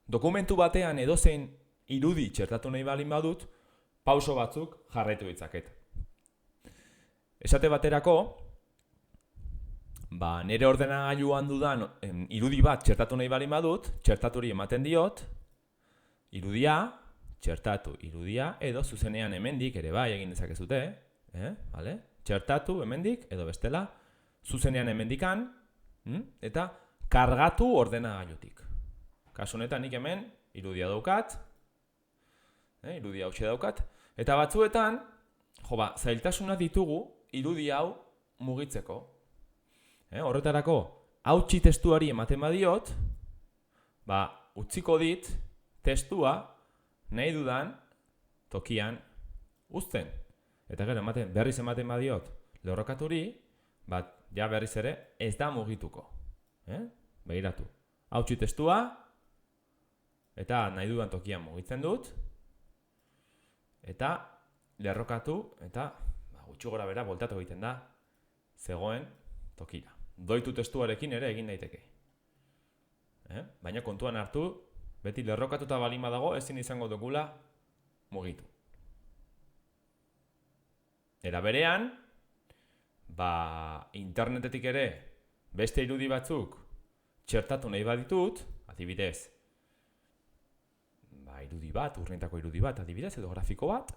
dokumentu batean edozein irudi txertatu nahi balin badut, pauso batzuk jarraitu ditzaket. Esate baterako, nire ordenagailuan dudan irudi bat txertatu nahi balin badut, txertaturi ematen diot, irudia, txertatu irudia, edo zuzenean hemendik ere bai egin dezakezute, vale? Txertatu hemendik, edo bestela, zuzenean hemendikan, eta kargatu ordenagailutik. Kasu honetan nik hemen irudia daukat, irudia hautsi daukat, eta batzuetan, zailtasunak ditugu irudi hau mugitzeko. Horretarako, hautsi testuari ematen badiot, utziko dit testua nahi dudan tokian uzten. Eta gero, berriz ematen badiot lerrokaturi, ja berriz ere ez da mugituko. Begiratu. Hautsi testua, eta nahi dudan tokian mugitzen dut, eta lerrokatu, eta gutxi gora bera voltatu egiten da zegoen tokira. Doitu testuarekin ere egin daiteke. Baina kontuan hartu, beti lerrokatuta balin badago ezin izango dugula mugitu. Era berean, internetetik ere beste irudi batzuk txertatu nahi baditut, adibidez, irudi bat, urnietako irudi bat, adibidez, edo grafiko bat,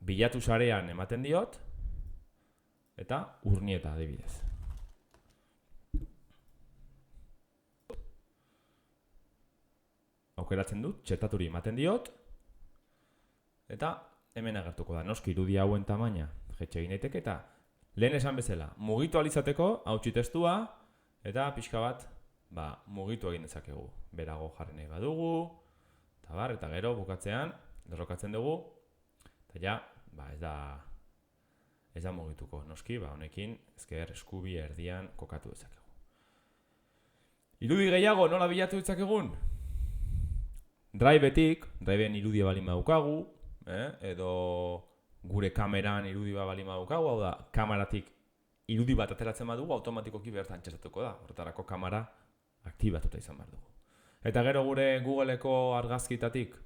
bilatu sarean ematen diot, eta urnieta adibidez. Aukeratzen dut, txertaturi ematen diot, eta hemen agertuko da, noski irudi hauen tamaina jetxe egin daiteke, eta lehen esan bezala, mugitu alizateko, hautsi testua, eta pixka bat, mugitu egin dezakegu. Berago jarri nahi badugu, eta gero bukatzean, lerrokatzen dugu, eta ja, ez da mugituko, noski, honekin ezker eskubi erdian kokatu dezakegu. Irudi gehiago nola bilatu ditzakegun? Drive-etik, drive-en irudia balin badaukagu, edo gure kameran irudi balin badaukagu, hau da, kameratik irudi bat ateratzen badugu, automatikoki bertan txertatuko da, horretarako kamera aktibatuta izan behar dugu. Eta gero gure Google-eko argazkitatik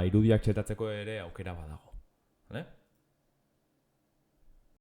irudiak txertatzeko ere aukera badago.